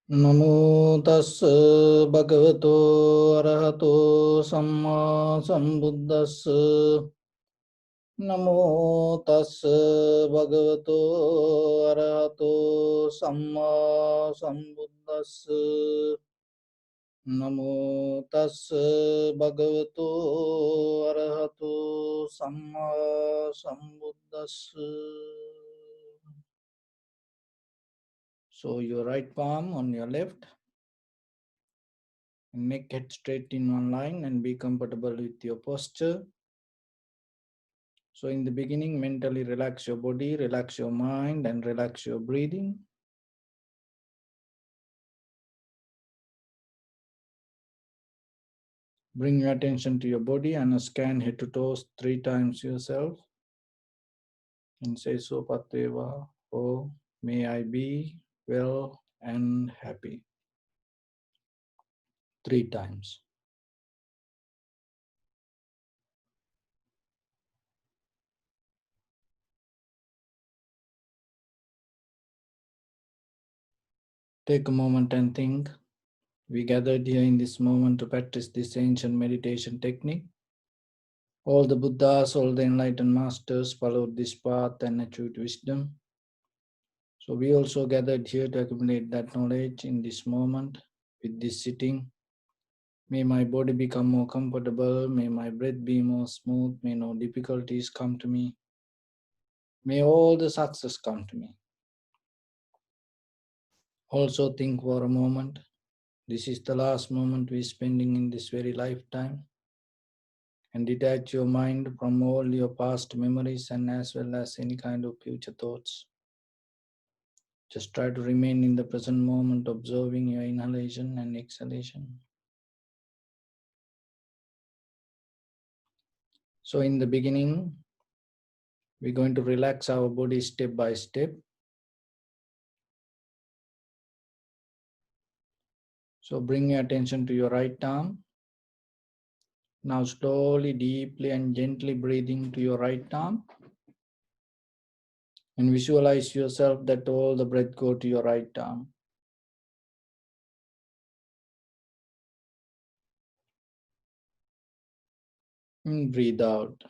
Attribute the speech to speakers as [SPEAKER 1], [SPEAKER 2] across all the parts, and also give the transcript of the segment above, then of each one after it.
[SPEAKER 1] Namo tassa bhagavato arahato samma sambuddhassa. Namo tassa bhagavato arahato samma sambuddhassa. Namo tassa bhagavato arahato samma sambuddhassa. So your right palm on your left, neck head straight in one line and be comfortable with your posture. So in the beginning, mentally relax your body, relax your mind and relax your breathing. Bring your attention to your body and scan head to toes 3 times yourself. And say, so Pateva, oh, may I be well and happy. 3 times. Take a moment and think. We gathered here in this moment to practice this ancient meditation technique. All the Buddhas, all the enlightened masters followed this path and achieved wisdom. So we also gathered here to accumulate that knowledge in this moment with this sitting. May my body become more comfortable. May my breath be more smooth. May no difficulties come to me. May all the success come to me. Also think for a moment. This is the last moment we're spending in this very lifetime. And detach your mind from all your past memories and as well as any kind of future thoughts. Just try to remain in the present moment, observing your inhalation and exhalation. So in the beginning, we're going to relax our body step by step. So bring your attention to your right arm. Now slowly, deeply and gently breathing to your right arm. And visualize yourself that all the breath go to your right arm. And breathe out.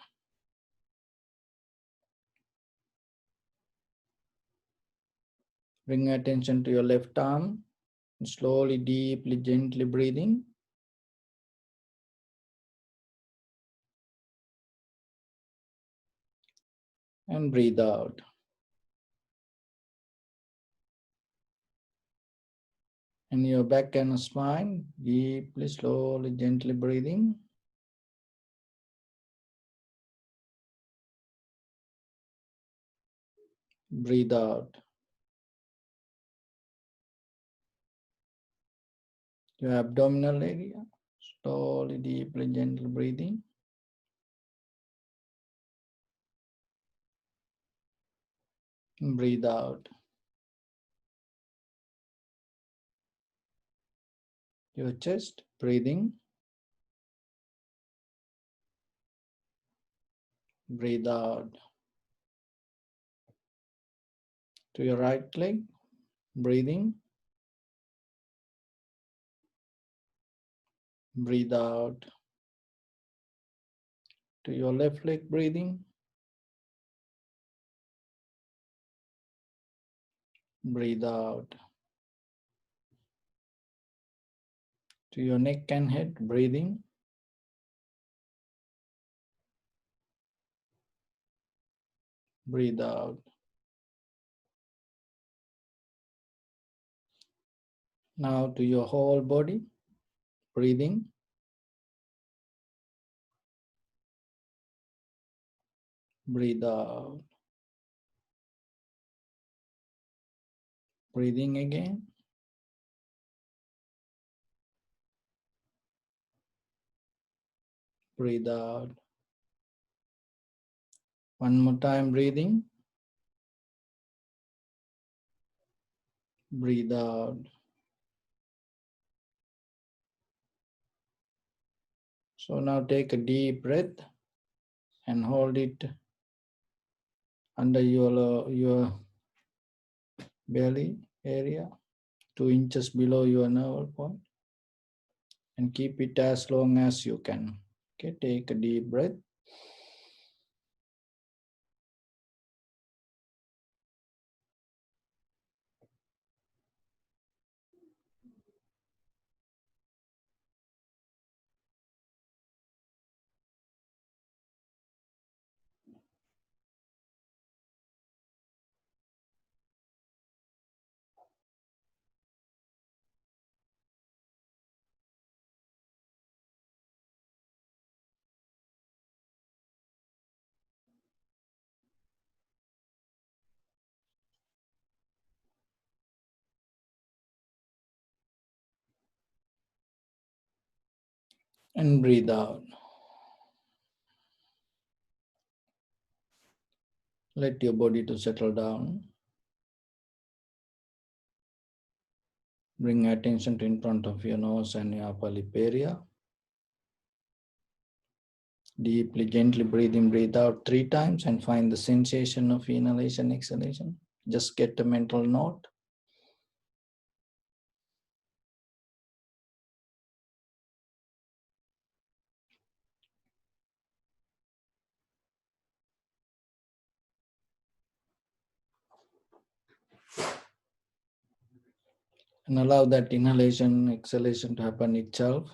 [SPEAKER 1] Bring your attention to your left arm. And slowly, deeply, gently breathing. And breathe out. And your back and spine, deeply, slowly, gently breathing. Breathe out. Your abdominal area, slowly, deeply, gently breathing. And breathe out. Your chest, breathing. Breathe out. To your right leg, breathing. Breathe out. To your left leg, breathing. Breathe out. To your neck and head, breathing. Breathe out. Now to your whole body, breathing. Breathe out. Breathing again. Breathe out. One more time, breathing. Breathe out. So now take a deep breath and hold it under your belly area, 2 inches below your navel point, and keep it as long as you can. Okay, take a deep breath. And breathe out. Let your body to settle down. Bring attention to in front of your nose and your upper lip area. Deeply, gently breathe in, breathe out 3 times and find the sensation of inhalation, exhalation. Just get a mental note. And allow that inhalation, exhalation to happen itself.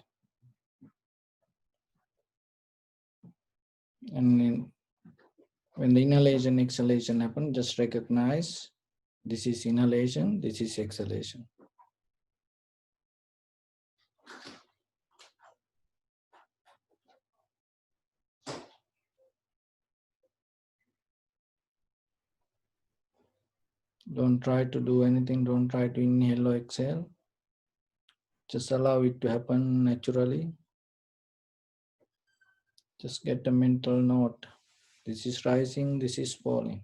[SPEAKER 1] And when the inhalation, exhalation happen, just recognize this is inhalation, this is exhalation. Don't try to do anything, don't try to inhale or exhale. Just allow it to happen naturally. Just get a mental note. This is rising, this is falling.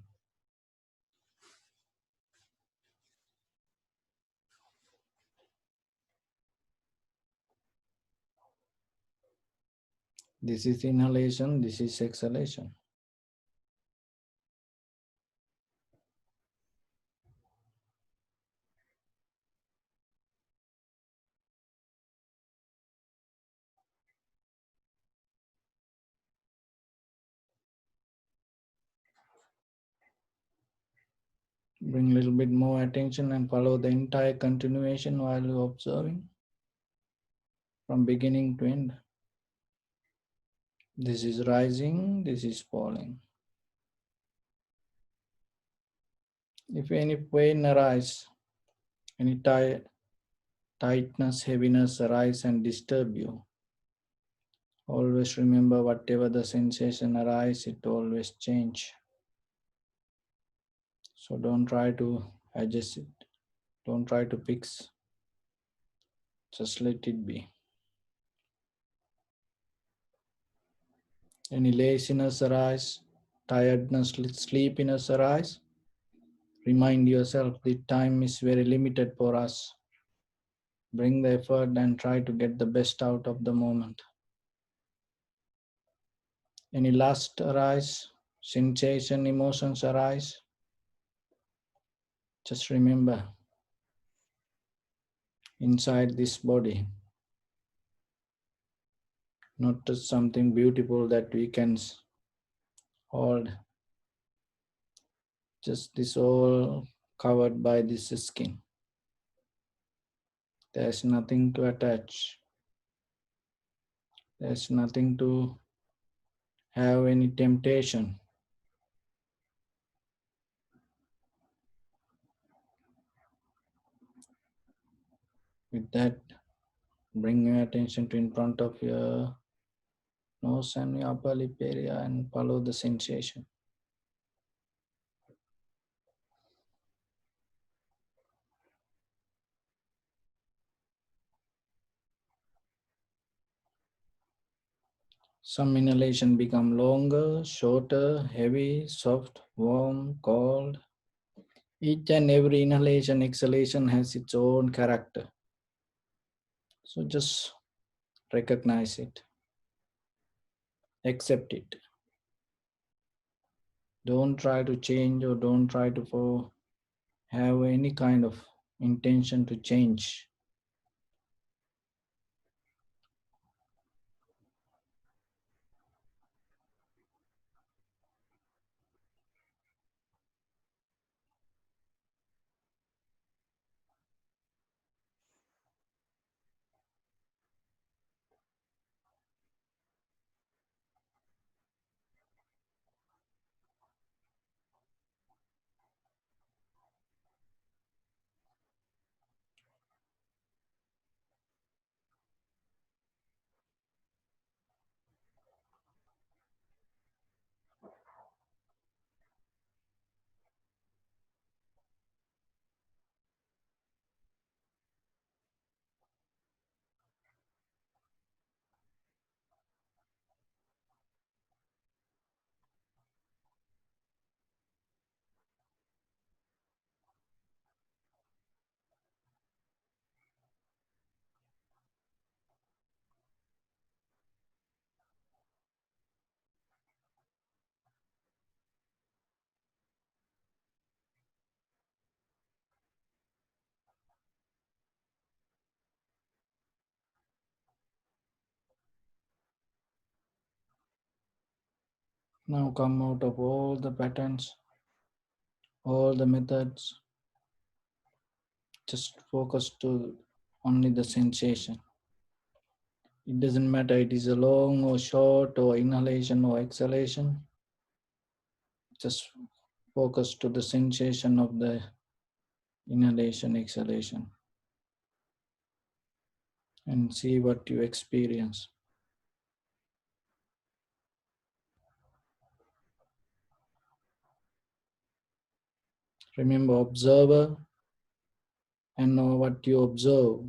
[SPEAKER 1] This is inhalation, this is exhalation. Bring a little bit more attention and follow the entire continuation while you're observing from beginning to end. This is rising, this is falling. If any pain arises, any tightness, heaviness arise and disturb you, always remember whatever the sensation arise, it always change. So don't try to adjust it. Don't try to fix. Just let it be. Any laziness arise, tiredness, sleepiness arise, remind yourself the time is very limited for us. Bring the effort and try to get the best out of the moment. Any lust arise, sensation, emotions arise, just remember, inside this body, not just something beautiful that we can hold, just this all covered by this skin. There's nothing to attach. There's nothing to have any temptation. With that, bring your attention to in front of your nose and your upper lip area and follow the sensation. Some inhalation become longer, shorter, heavy, soft, warm, cold. Each and every inhalation, exhalation has its own character. So just recognize it, accept it. Don't try to change or don't try to have any kind of intention to change. Now come out of all the patterns, all the methods. Just focus to only the sensation. It doesn't matter it is a long or short or inhalation or exhalation. Just focus to the sensation of the inhalation, exhalation, and see what you experience. Remember, observer and know what you observe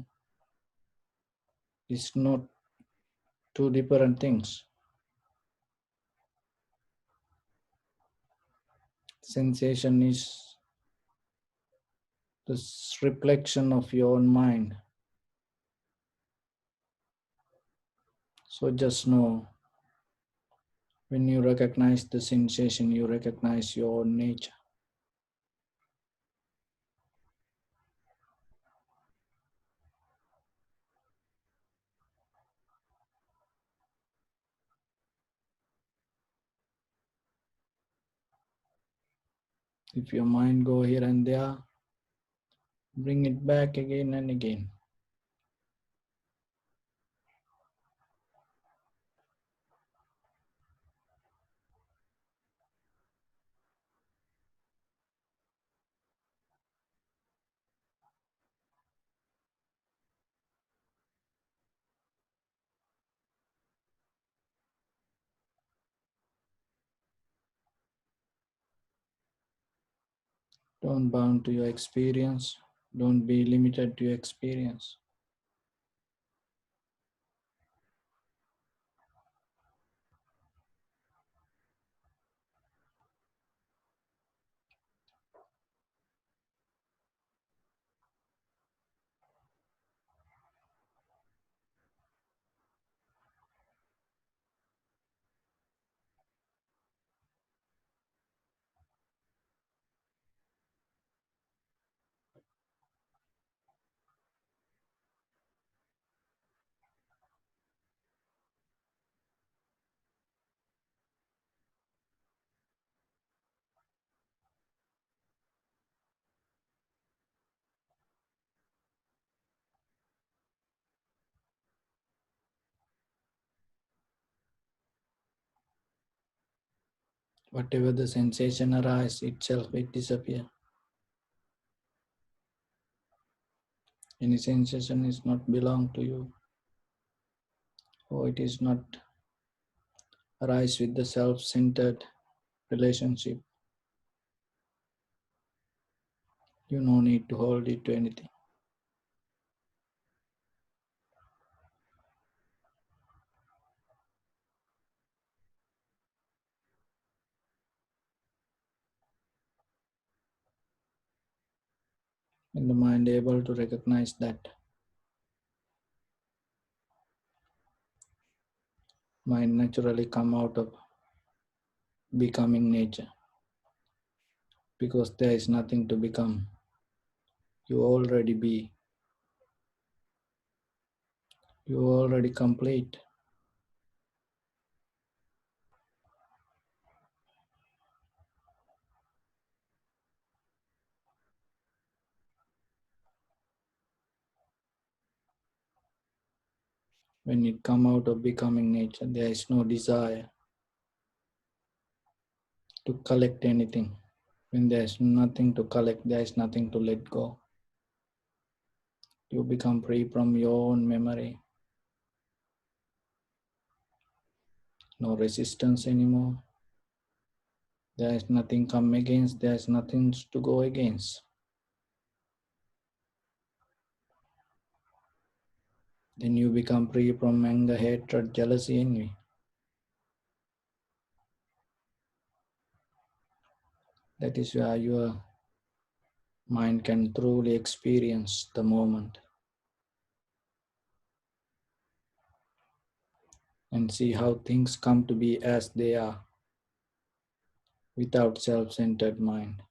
[SPEAKER 1] is not two different things. Sensation is the reflection of your own mind. So just know when you recognize the sensation, you recognize your own nature. If your mind go here and there, bring it back again and again. Don't bound to your experience. Don't be limited to your experience. Whatever the sensation arises, itself it disappears. Any sensation is not belong to you, or it is not arise with the self-centered relationship. You no need to hold it to anything. When the mind able to recognize that, mind naturally come out of becoming nature. because there is nothing to become. You already be. You already complete. When it come out of becoming nature, there is no desire to collect anything. When there is nothing to collect, there is nothing to let go. You become free from your own memory. No resistance anymore. There is nothing come against, there is nothing to go against. Then you become free from anger, hatred, jealousy, envy. That is where your mind can truly experience the moment and see how things come to be as they are without self centered mind.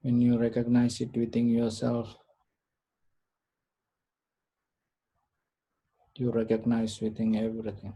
[SPEAKER 1] When you recognize it within yourself, you recognize within everything.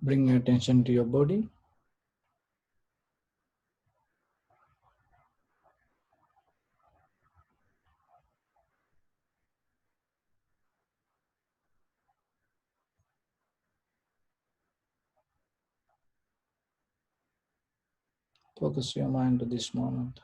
[SPEAKER 1] Bring your attention to your body. Focus your mind to this moment.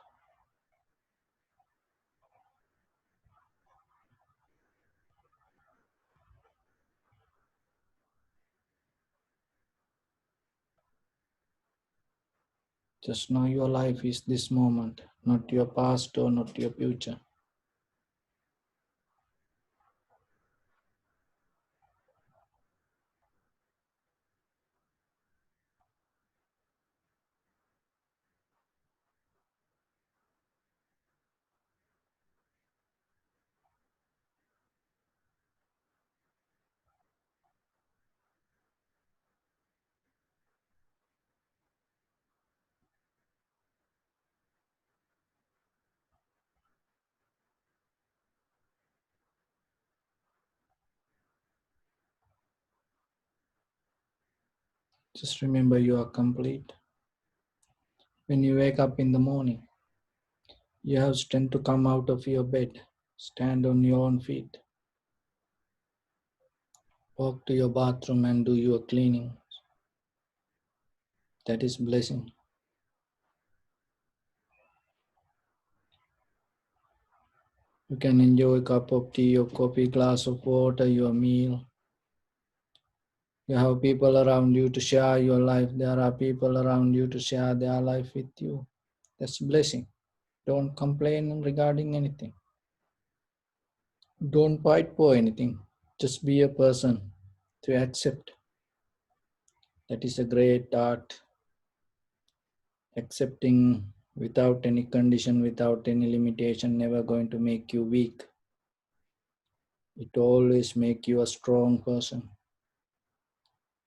[SPEAKER 1] Just know your life is this moment, not your past or not your future. Just remember you are complete. When you wake up in the morning, you have strength to come out of your bed, stand on your own feet, walk to your bathroom and do your cleaning. That is blessing. You can enjoy a cup of tea or coffee, glass of water, your meal. You have people around you to share your life. There are people around you to share their life with you. That's blessing. Don't complain regarding anything. Don't fight for anything. Just be a person to accept. That is a great art. Accepting without any condition, without any limitation, never going to make you weak. It always make you a strong person.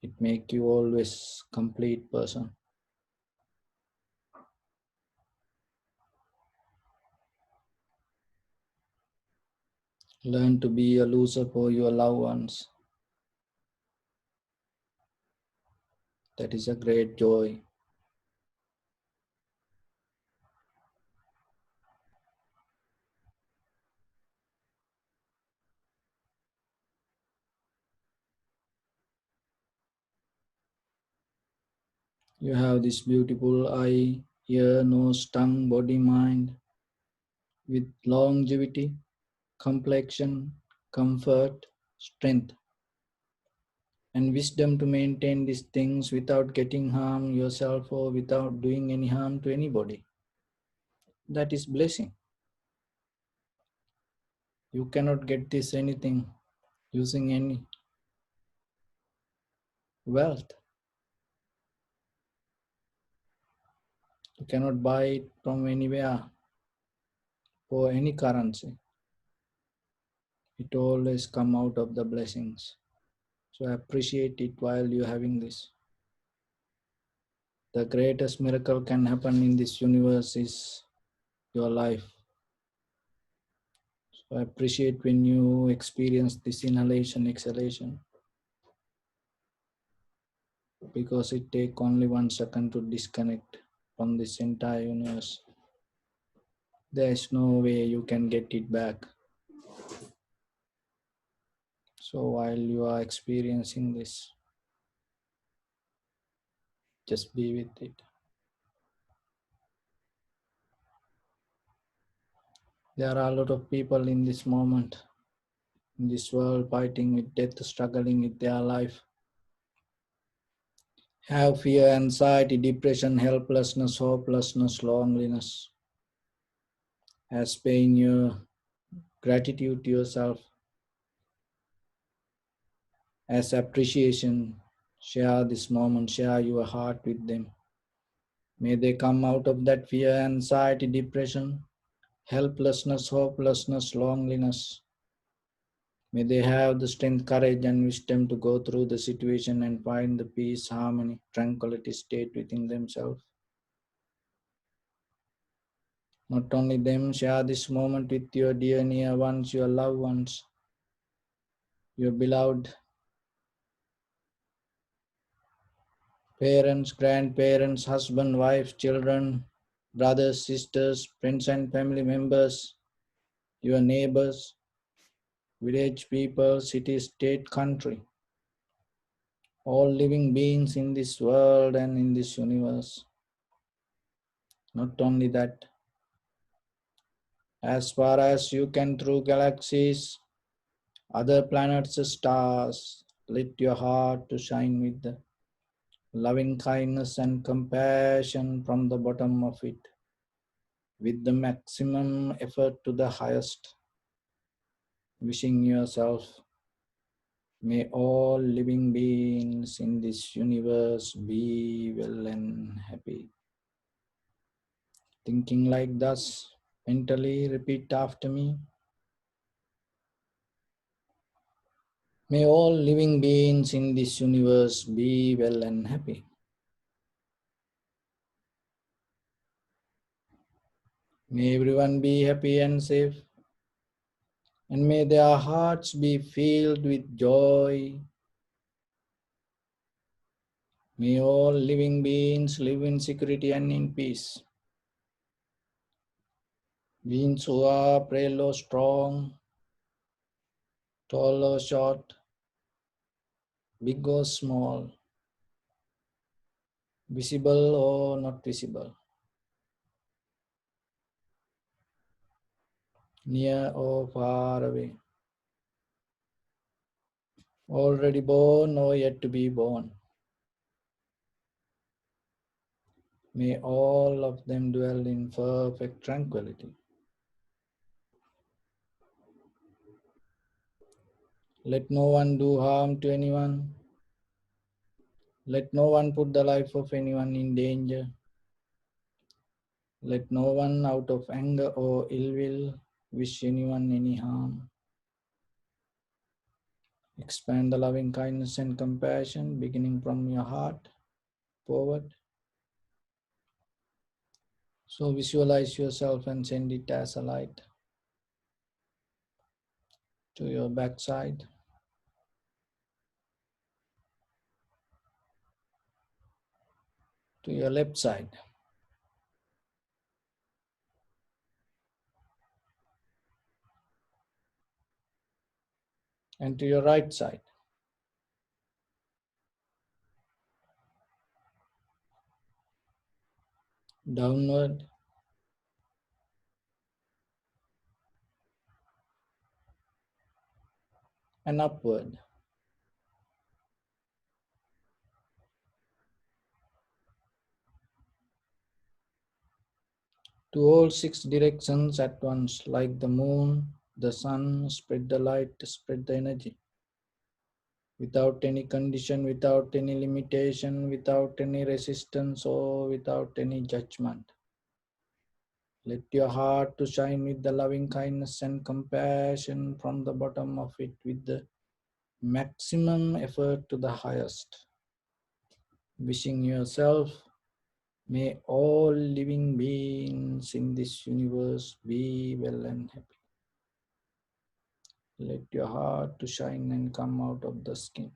[SPEAKER 1] It make you always complete person. Learn to be a loser for your loved ones. That is a great joy. You have this beautiful eye, ear, nose, tongue, body, mind with longevity, complexion, comfort, strength, and wisdom to maintain these things without getting harm yourself or without doing any harm to anybody. That is blessing. You cannot get this anything using any wealth. You cannot buy it from anywhere for any currency. It always come out of the blessings. So appreciate it while you're having this. The greatest miracle can happen in this universe is your life. So appreciate when you experience this inhalation, exhalation, because it take only 1 second to disconnect from this entire universe. There is no way you can get it back. So while you are experiencing this, just be with it. There are a lot of people in this moment, in this world, fighting with death, struggling with their life. Have fear, anxiety, depression, helplessness, hopelessness, loneliness. As paying your gratitude to yourself, as appreciation, share this moment, share your heart with them. May they come out of that fear, anxiety, depression, helplessness, hopelessness, loneliness. May they have the strength, courage, and wisdom to go through the situation and find the peace, harmony, tranquility state within themselves. Not only them, share this moment with your dear near ones, your loved ones, your beloved parents, grandparents, husband, wife, children, brothers, sisters, friends and family members, your neighbors, village people, city, state, country, all living beings in this world and in this universe. Not only that, as far as you can through galaxies, other planets, stars, let your heart to shine with the loving kindness and compassion from the bottom of it, with the maximum effort to the highest, wishing yourself, may all living beings in this universe be well and happy. Thinking like thus, mentally repeat after me. May all living beings in this universe be well and happy. May everyone be happy and safe. And may their hearts be filled with joy. May all living beings live in security and in peace. Beings who are frail or strong, tall or short, big or small, visible or not visible, near or far away, already born or yet to be born. May all of them dwell in perfect tranquility. Let no one do harm to anyone. Let no one put the life of anyone in danger. Let no one out of anger or ill will wish anyone any harm. Expand the loving kindness and compassion beginning from your heart forward. So visualize yourself and send it as a light to your backside, to your left side, and to your right side. Downward and upward. To all 6 directions at once, like the moon, the sun, spread the light, spread the energy. Without any condition, without any limitation, without any resistance, or without any judgment. Let your heart to shine with the loving kindness and compassion from the bottom of it with the maximum effort to the highest. Wishing yourself, may all living beings in this universe be well and happy. Let your heart to shine and come out of the skin.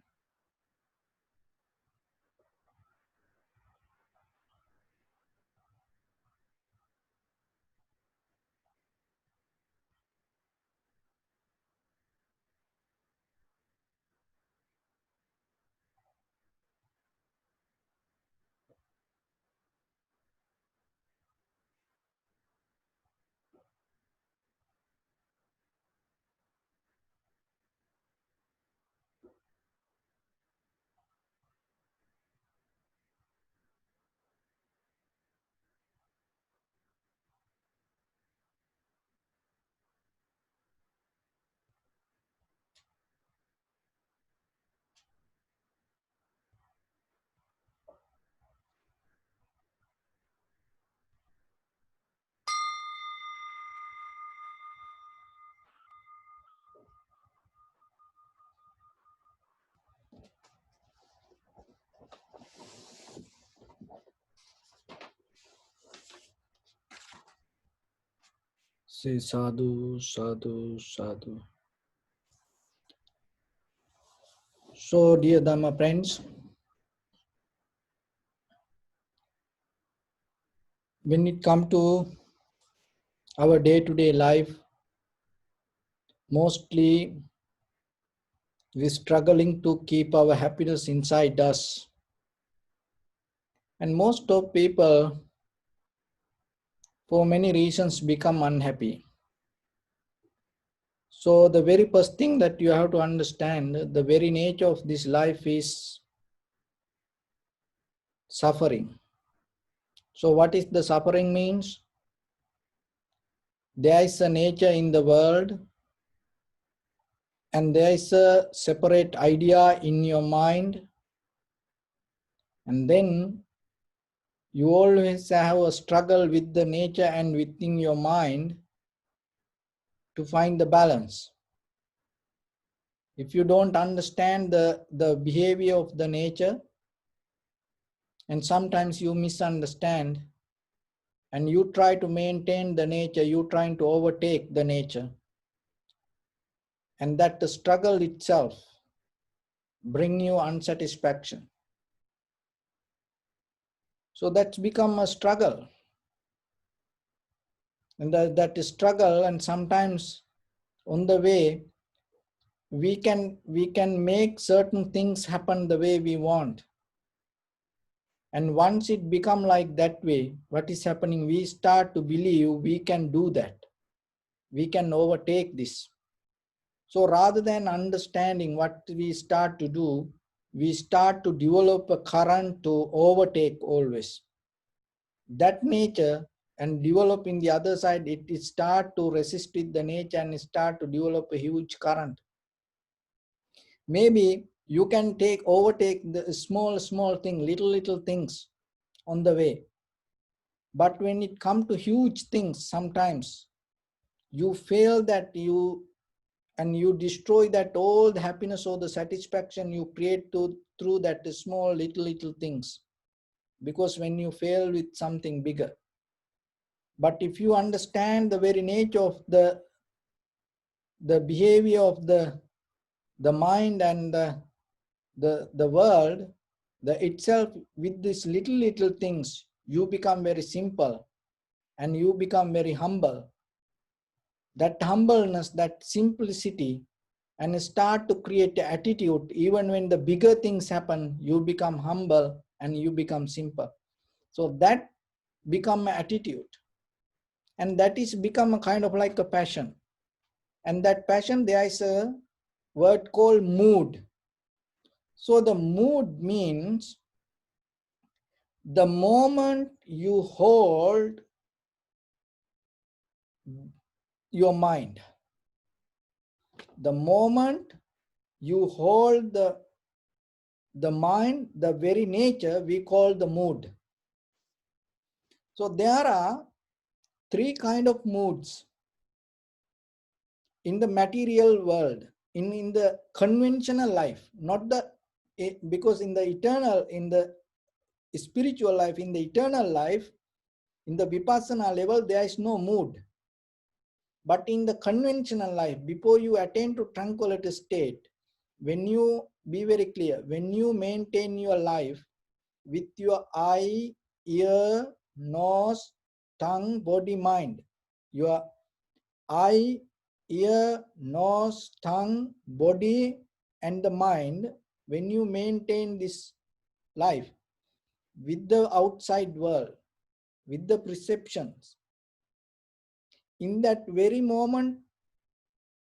[SPEAKER 1] Say sadhu, sadhu, sadhu. So, dear Dhamma friends, when it comes to our day-to-day life, mostly we're struggling to keep our happiness inside us. And most of people, for many reasons, become unhappy. So the very first thing that you have to understand, the very nature of this life is suffering. So what is the suffering means? There is a nature in the world and there is a separate idea in your mind, and then you always have a struggle with the nature and within your mind to find the balance. If you don't understand the behavior of the nature, and sometimes you misunderstand, and you try to maintain the nature, you trying to overtake the nature, and that the struggle itself bring you unsatisfaction. So that's become a struggle, and that struggle, and sometimes on the way we can make certain things happen the way we want. And once it become like that way, what is happening? We start to believe we can do that. We can overtake this. So rather than understanding what we start to do, we start to develop a current to overtake always. That nature and develop in the other side, it start to resist with the nature and start to develop a huge current. Maybe you can overtake the small thing, little things on the way. But when it comes to huge things, sometimes you feel that you and you destroy that all the happiness or the satisfaction you create through that small little things, because when you fail with something bigger. But if you understand the very nature of the behavior of the mind and the world, the itself, with these little things, you become very simple and you become very humble. That humbleness, that simplicity, and start to create an attitude. Even when the bigger things happen, you become humble and you become simple. So that become an attitude, and that is become a kind of like a passion. And that passion, there is a word called mood. So the mood means the moment you hold your mind, the moment you hold the mind, the very nature we call the mood. So there are three kind of moods in the material world, in the conventional life, not the, because in the eternal, in the spiritual life, in the eternal life, in the vipassana level, there is no mood. But in the conventional life, before you attain to tranquility state, when you, be very clear, when you maintain your life with your eye, ear, nose, tongue, body, mind, your eye, ear, nose, tongue, body, and the mind, when you maintain this life with the outside world, with the perceptions, in that very moment,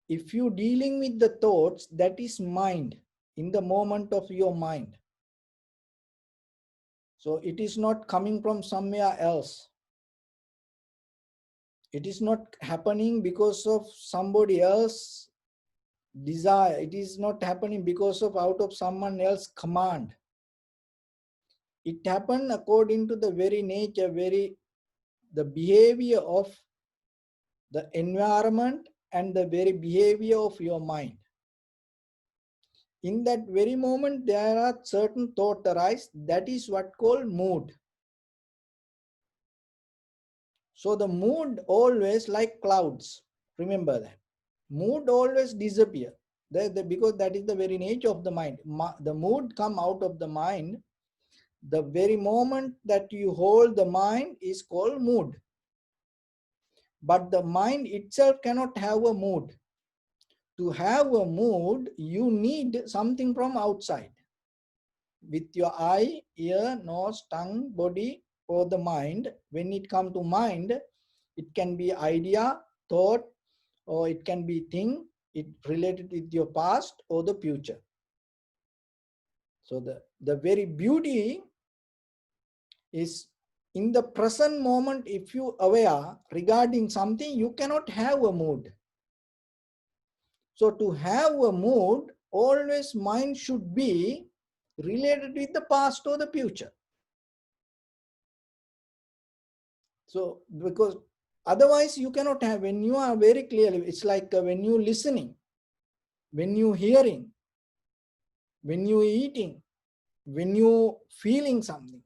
[SPEAKER 1] if you dealing with the thoughts, that is mind, in the moment of your mind. So it is not coming from somewhere else. It is not happening because of somebody else desire. It is not happening because of out of someone else command. It happened according to the very nature, the behavior of the environment and the very behavior of your mind. In that very moment, there are certain thoughts arise. That is what called mood. So the mood always like clouds. Remember that. Mood always disappear. Because that is the very nature of the mind. The mood come out of the mind. The very moment that you hold the mind is called mood. But the mind itself cannot have a mood. To have a mood, you need something from outside. With your eye, ear, nose, tongue, body, or the mind, when it comes to mind, it can be idea, thought, or it can be thing, it related with your past or the future. So the very beauty is in the present moment. If you aware regarding something, you cannot have a mood. So to have a mood, always mind should be related with the past or the future. So because otherwise you cannot have, when you are very clearly, it's like when you listening, when you hearing, when you eating, when you feeling something,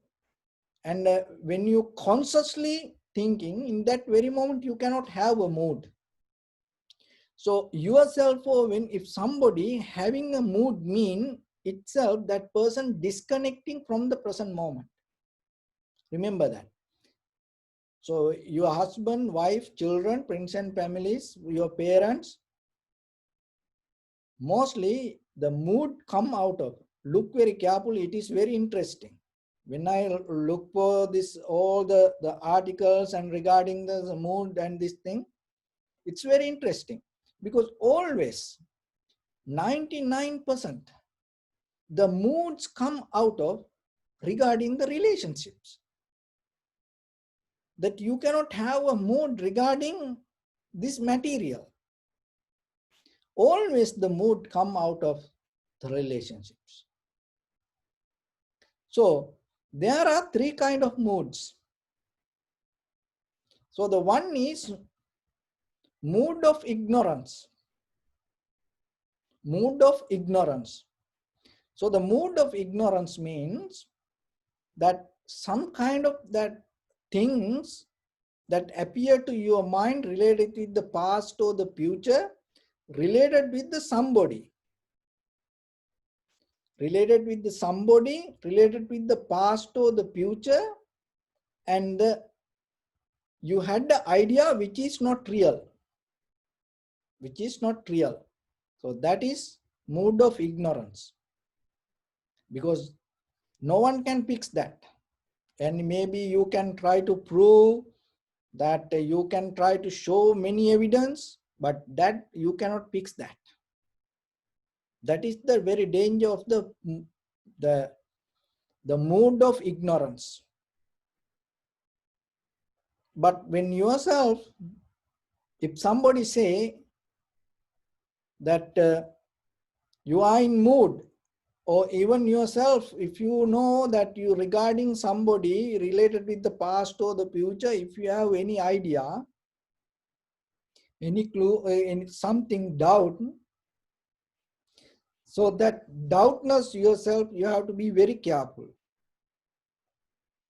[SPEAKER 1] and when you consciously thinking, in that very moment you cannot have a mood. So yourself, or when if somebody having a mood, mean itself that person disconnecting from the present moment. Remember that. So your husband, wife, children, friends and families, your parents, mostly the mood come out of. Look very carefully, it is very interesting. When I look for this, all the articles and regarding the mood and this thing, it's very interesting, because always 99% the moods come out of regarding the relationships. That you cannot have a mood regarding this material. Always the mood come out of the relationships. So there are three kind of moods. So the one is mood of ignorance. mood of ignorance. So the mood of ignorance means that some kind of that things that appear to your mind related with the past or the future, related with the somebody, related with the somebody, related with the past or the future, and you had the idea which is not real, which is not real. So that is mood of ignorance, because no one can fix that. And maybe you can try to prove that, you can try to show many evidence, but that you cannot fix that. That is the very danger of the mood of ignorance. But when yourself, if somebody say that you are in mood, or even yourself, if you know that you regarding somebody related with the past or the future, if you have any idea, any clue, any something doubt, so that doubtness yourself, you have to be very careful.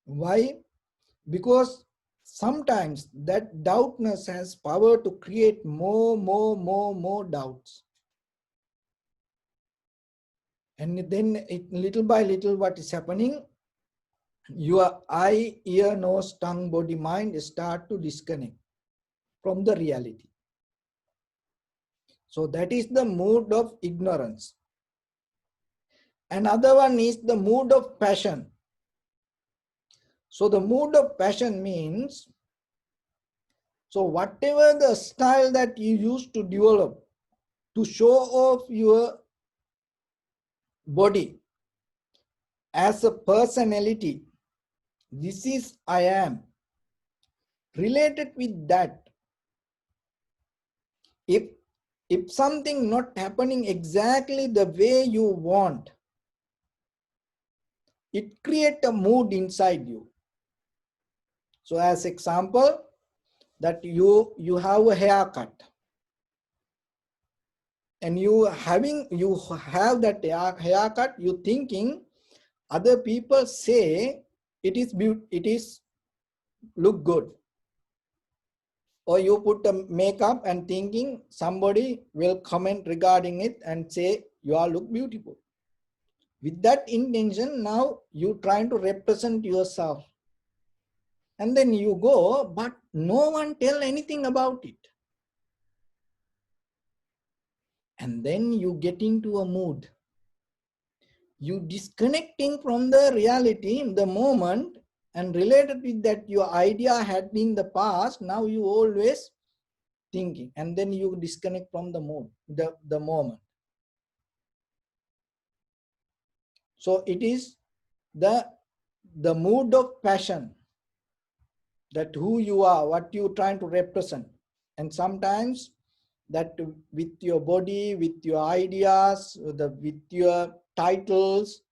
[SPEAKER 1] Why? Because sometimes that doubtness has power to create more doubts. And then little by little, what is happening? Your eye, ear, nose, tongue, body, mind start to disconnect from the reality. So that is the mood of ignorance. Another one is the mood of passion. So the mood of passion means, so whatever the style that you used to develop to show off your body as a personality, this is I am, related with that. If something not happening exactly the way you want, it creates a mood inside you. So as example, that you have a haircut, and you have that haircut, you thinking other people say it is look good, or you put a makeup and thinking somebody will comment regarding it and say you all look beautiful. With that intention, now you trying to represent yourself, and then you go, but no one tell anything about it. And then you get into a mood. You disconnecting from the reality in the moment, and related with that your idea had been the past, now you always thinking, and then you disconnect from the mood, the moment. So it is the mood of passion, that who you are, what you trying to represent. And sometimes that with your body, with your ideas, with your titles,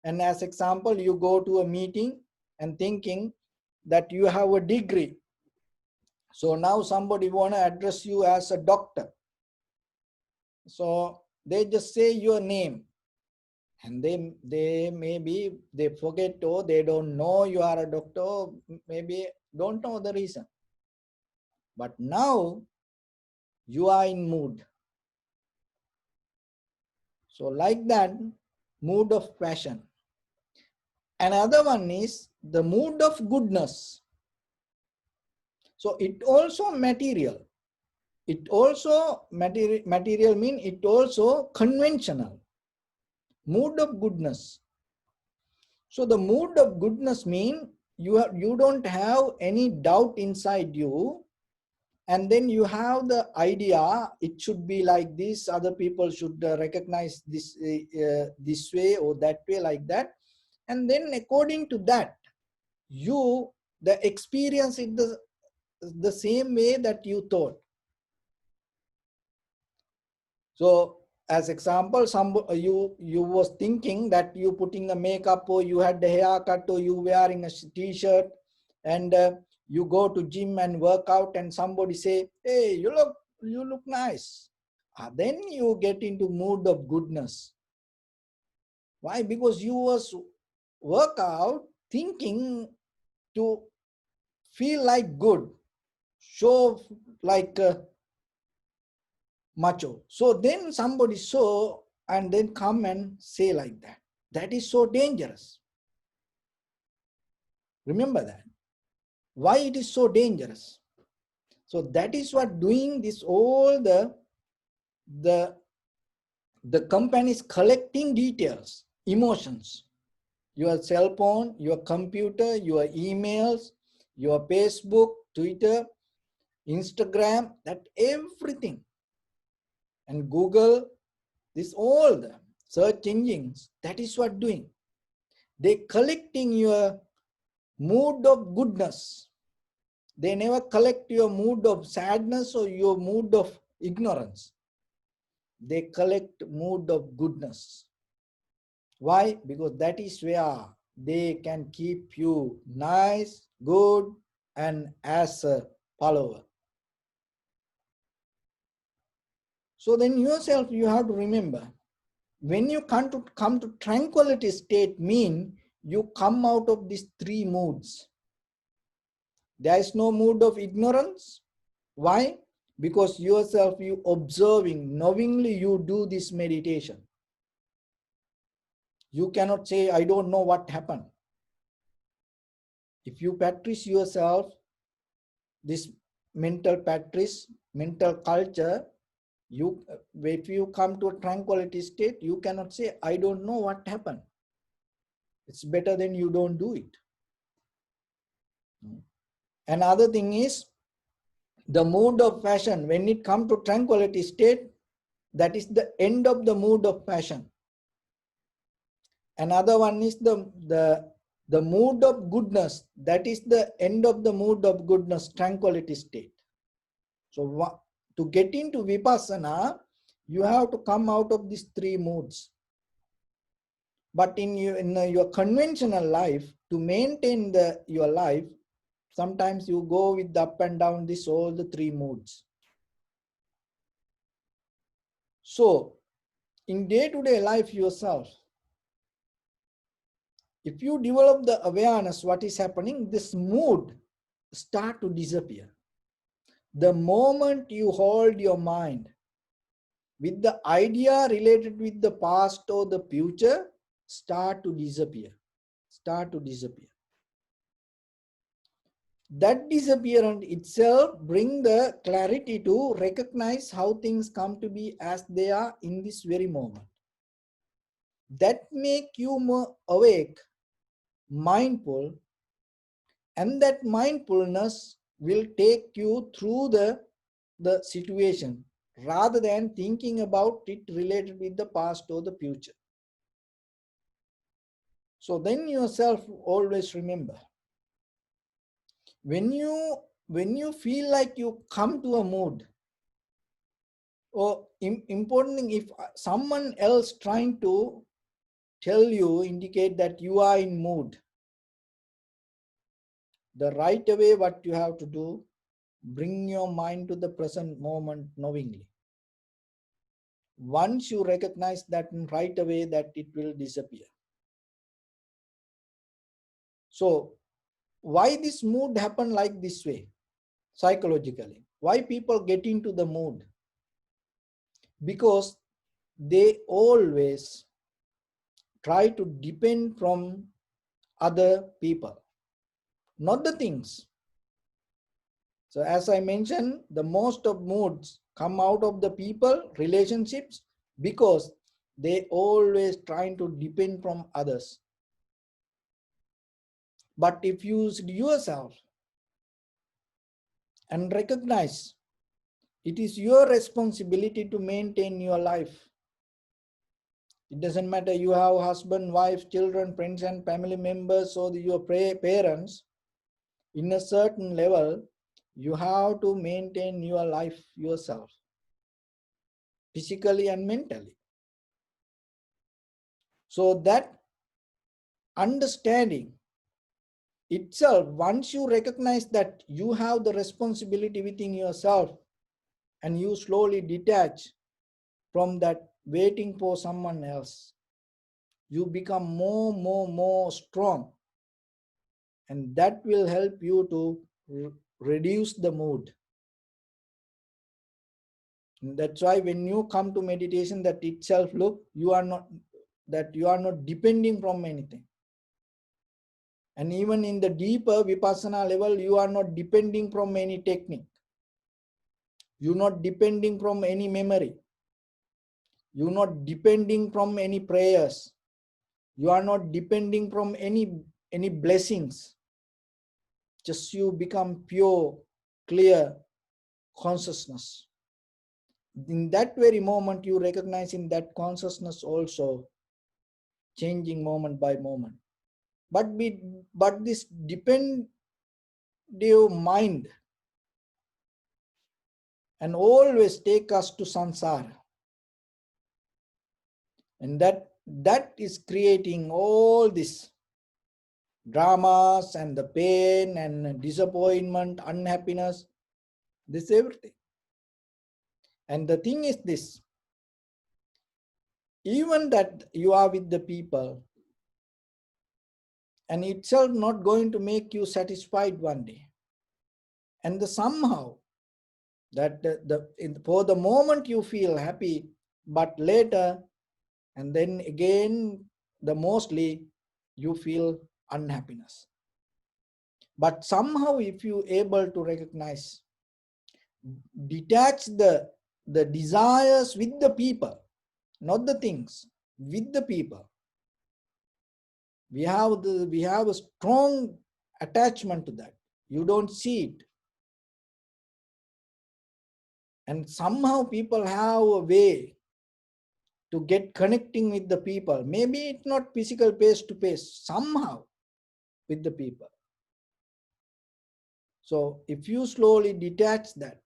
[SPEAKER 1] and as example, you go to a meeting and thinking that you have a degree. So now somebody want to address you as a doctor. So they just say your name, and they maybe they forget, or they don't know you are a doctor, maybe don't know the reason. But now you are in mood. So like that, mood of passion. Another one is the mood of goodness. So it also material. It also material mean it also conventional. Mood of goodness. So the mood of goodness mean you don't have any doubt inside you, and then you have the idea it should be like this, other people should recognize this this way or that way, like that, and then according to that you the experience it the same way that you thought. So as example, you was thinking that you putting a makeup, or you had the haircut, or you wearing a t-shirt, and you go to gym and work out, and somebody say, hey, you look nice. Then you get into mood of goodness. Why? Because you was work out thinking to feel like good, show like macho. So then somebody saw and then come and say like that. That is so dangerous. Remember that. Why it is so dangerous? So that is what doing this all the companies collecting details, emotions, your cell phone, your computer, your emails, your Facebook, Twitter, Instagram, that everything, and Google, this all the search engines, that is what doing. They collecting your mood of goodness. They never collect your mood of sadness or your mood of ignorance. They collect mood of goodness. Why? Because that is where they can keep you nice, good, and as a follower. So then yourself, you have to remember, when you come to tranquility state, mean you come out of these three moods. There is no mood of ignorance. Why? Because yourself, you observing, knowingly you do this meditation. You cannot say, I don't know what happened. If you practice yourself, this mental practice, mental culture, if you come to a tranquility state, you cannot say, I don't know what happened. It's better than you don't do it. Another thing is, the mood of passion, when it comes to tranquility state, that is the end of the mood of passion. Another one is the mood of goodness, that is the end of the mood of goodness, tranquility state. So to get into vipassana, you have to come out of these three moods. But in your conventional life, to maintain your life, sometimes you go with the up and down all the three moods. So in day-to-day life yourself, if you develop the awareness what is happening, this mood start to disappear. The moment you hold your mind with the idea related with the past or the future, start to disappear. That disappearance itself bring the clarity to recognize how things come to be as they are in this very moment. That make you more awake, mindful, and that mindfulness will take you through the situation rather than thinking about it related with the past or the future. So then yourself always remember, when you feel like you come to a mood, or important thing, if someone else trying to tell you, indicate that you are in mood, the right way what you have to do, bring your mind to the present moment knowingly. Once you recognize that right away, that it will disappear. So why this mood happen like this way psychologically? Why people get into the mood? Because they always try to depend from other people, not the things. So as I mentioned, the most of moods come out of the people, relationships, because they always trying to depend from others. But if you see yourself and recognize it is your responsibility to maintain your life. It doesn't matter you have husband, wife, children, friends and family members, or your parents. In a certain level, you have to maintain your life yourself, physically and mentally. So that understanding itself, once you recognize that you have the responsibility within yourself and you slowly detach from that waiting for someone else. You become more strong, and that will help you to reduce the mood. And that's why when you come to meditation, that itself, look, you are not depending from anything. And even in the deeper vipassana level, you are not depending from any technique. You're not depending from any memory. You're not depending from any prayers. You are not depending from any blessings. Just you become pure, clear consciousness. In that very moment, you recognize in that consciousness also changing moment by moment. But this dependent mind and always take us to samsara. And that is creating all this dramas and the pain and disappointment, unhappiness, this everything. And the thing is this, even that you are with the people, and itself not going to make you satisfied one day. And somehow that for the moment you feel happy, but later and then again the mostly you feel unhappiness. But somehow if you able to recognize, detach the desires with the people, not the things, with the people. We have a strong attachment to that. You don't see it. And somehow people have a way to get connecting with the people. Maybe it's not physical face to face, somehow with the people. So if you slowly detach that,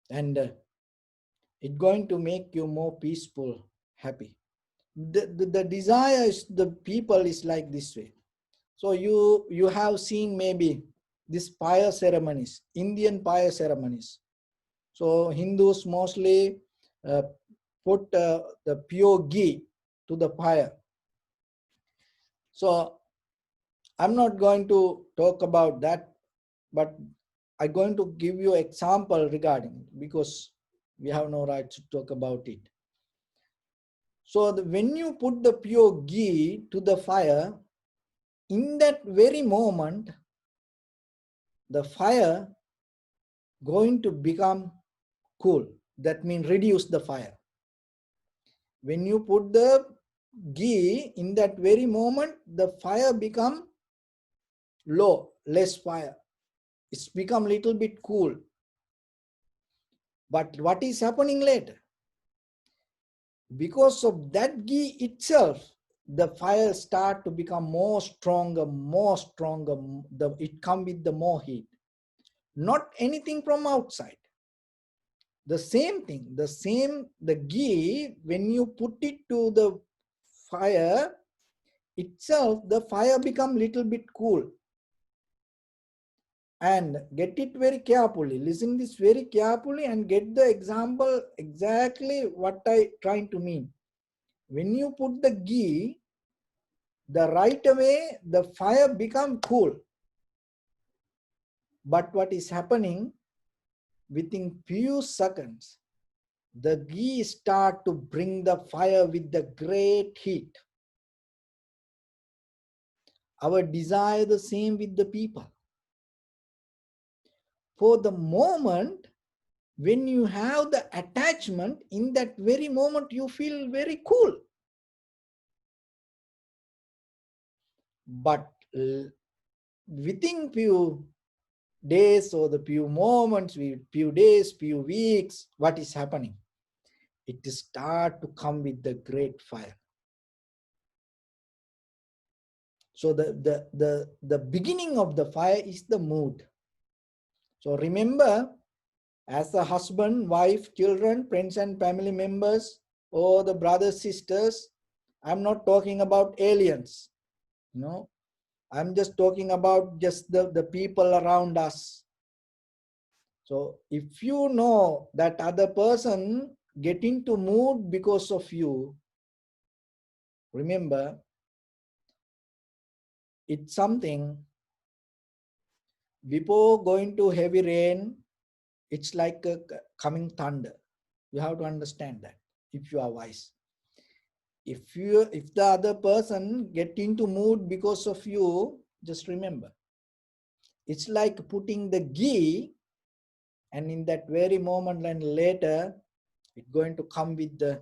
[SPEAKER 1] and it's going to make you more peaceful, happy. The desire is the people is like this way. So you have seen maybe these fire ceremonies, Indian fire ceremonies. So Hindus mostly put the pure ghee to the fire. So I'm not going to talk about that, but I'm going to give you an example regarding, because we have no right to talk about it. So when you put the pure ghee to the fire, in that very moment, the fire going to become cool. That means reduce the fire. When you put the ghee, in that very moment, the fire become low, less fire. It's become little bit cool. But what is happening later? Because of that ghee itself, the fire start to become more stronger. It come with the more heat. Not anything from outside. The same thing, the ghee, when you put it to the fire itself, the fire become little bit cool. And get it very carefully, listen this very carefully and get the example exactly what I trying to mean. When you put the ghee, the right away the fire become cool. But what is happening, within few seconds, the ghee start to bring the fire with the great heat. Our desire the same with the people. For the moment, when you have the attachment, in that very moment you feel very cool. But within few days or the few moments, few days, few weeks, what is happening? It start to come with the great fire. So the beginning of the fire is the mood. So remember, as a husband, wife, children, friends and family members, or the brothers, sisters, I'm not talking about aliens. No, I'm just talking about just the people around us. So if you know that other person get into mood because of you, remember, it's something before going to heavy rain, it's like a coming thunder. You have to understand that if you are wise. If the other person get into mood because of you, just remember, it's like putting the ghee, and in that very moment and later, it's going to come with the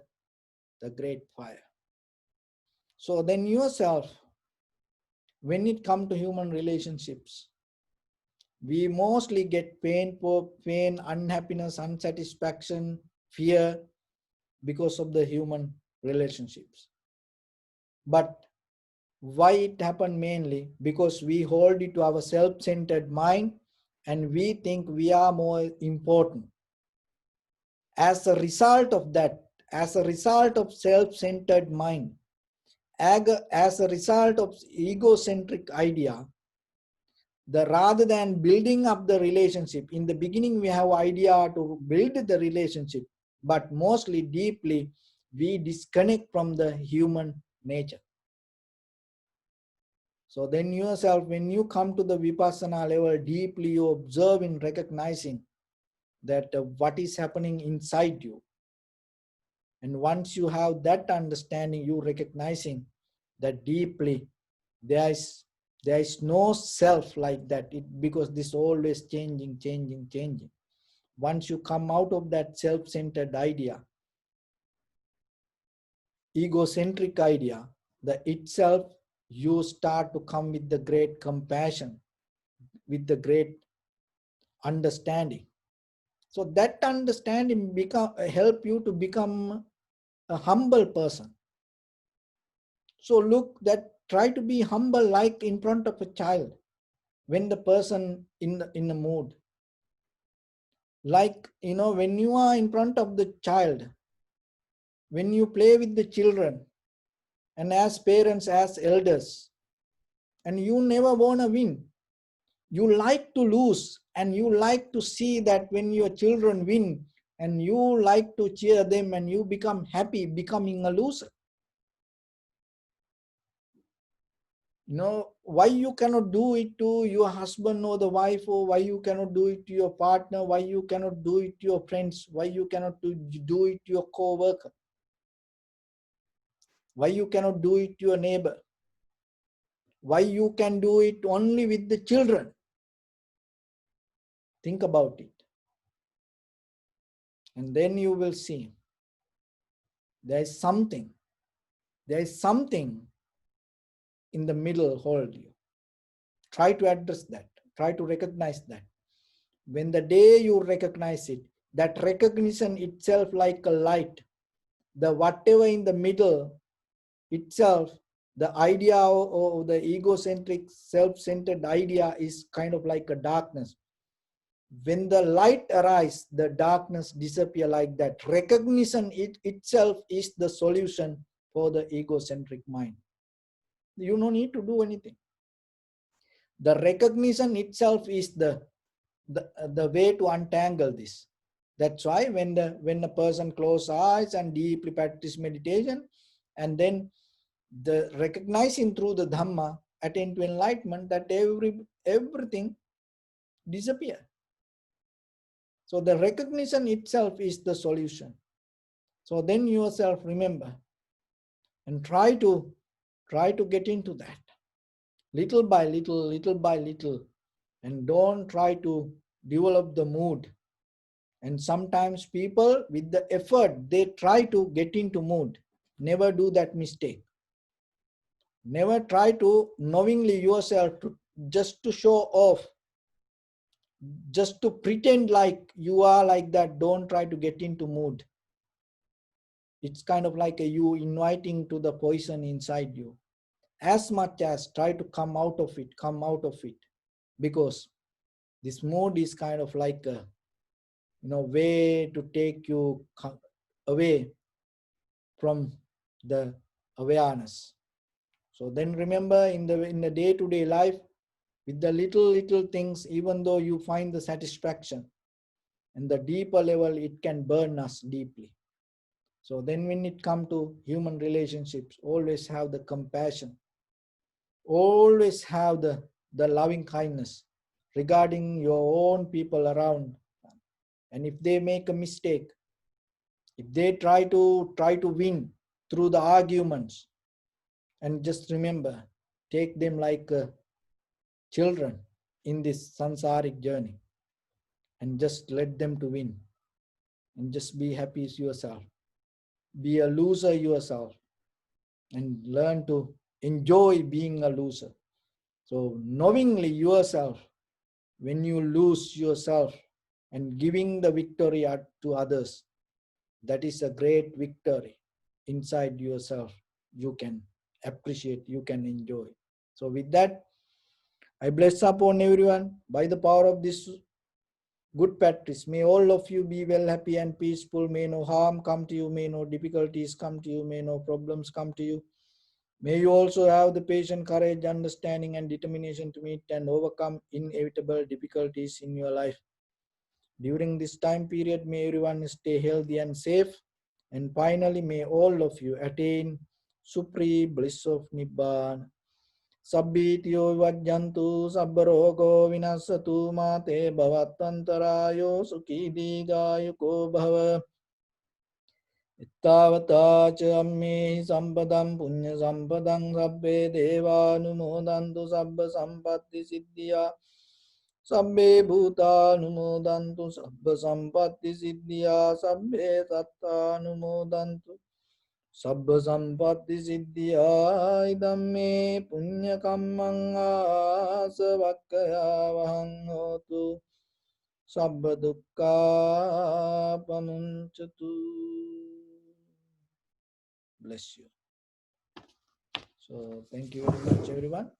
[SPEAKER 1] great fire. So then yourself, when it comes to human relationships, we mostly get pain, unhappiness, unsatisfaction, fear because of the human relationships. But why it happened? Mainly because we hold it to our self-centered mind and we think we are more important. As a result of that, as a result of self-centered mind, as a result of egocentric idea, rather than building up the relationship, in the beginning we have idea to build the relationship, but mostly deeply we disconnect from the human nature. So then yourself, when you come to the vipassana level, deeply you observe in recognizing that what is happening inside you. And once you have that understanding, you recognizing that deeply there is no self like that, because this always changing. Once you come out of that self-centered idea, egocentric idea, the itself, you start to come with the great compassion, with the great understanding. So that understanding help you to become a humble person. So try to be humble, like in front of a child, when the person in the mood. Like, when you are in front of the child, when you play with the children, and as parents, as elders, and you never want to win, you like to lose, and you like to see that when your children win, and you like to cheer them, and you become happy becoming a loser. Why you cannot do it to your husband or the wife, or why you cannot do it to your partner, why you cannot do it to your friends, why you cannot do it to your co-worker, why you cannot do it to your neighbor, why you can do it only with the children? Think about it. And then you will see there is something in the middle hold you. Try to address that. Try to recognize that. When the day you recognize it, that recognition itself like a light, the whatever in the middle itself, the idea of the egocentric, self-centered idea is kind of like a darkness. When the light arises, the darkness disappear like that. Recognition itself is the solution for the egocentric mind. You don't need to do anything. The recognition itself is the way to untangle this. That's why when the person closes eyes and deeply practice meditation, and then the recognizing through the Dhamma, attain to enlightenment, that everything disappear. So the recognition itself is the solution. So then yourself remember and try to get into that little by little, and don't try to develop the mood. And sometimes people with the effort, they try to get into mood. Never do that mistake. Never try to knowingly yourself just to show off, just to pretend like you are like that. Don't try to get into mood. It's kind of like you inviting to the poison inside you. As much as try to come out of it, because this mood is kind of like a way to take you away from the awareness. So then remember, in the day-to-day life, with the little things, even though you find the satisfaction, And the deeper level, it can burn us deeply. So then when it comes to human relationships, always have the compassion, always have the loving kindness regarding your own people around. And if they make a mistake, if they try to win through the arguments, and just remember, take them like children in this sansaric journey, and just let them to win, and just be happy yourself, be a loser yourself, and learn to enjoy being a loser. So knowingly yourself, when you lose yourself and giving the victory to others, that is a great victory inside yourself. You can appreciate, you can enjoy. So with that, I bless upon everyone by the power of this good practice. May all of you be well, happy and peaceful. May no harm come to you, may no difficulties come to you, may no problems come to you. May you also have the patience, courage, understanding and determination to meet and overcome inevitable difficulties in your life. During this time period, may everyone stay healthy and safe. And finally, may all of you attain supreme bliss of Nibbana. Sabbityo vajjantu sabbarogo vinasatu mate bhavattantarayo sukhi digayuko bhava. Ittavata ca amme sampadam punya sampadam sabbe devanumodantu sabba sampatti siddhya. Sabbe bhutanumodantu sabba sampatti siddhya. Sabbe sattanumodantu sabba sampatti siddhya. Idam me punya kammang asavakkaya vahang hotu. Sabba dukkha pamunchatu. Bless you. So thank you very much, everyone.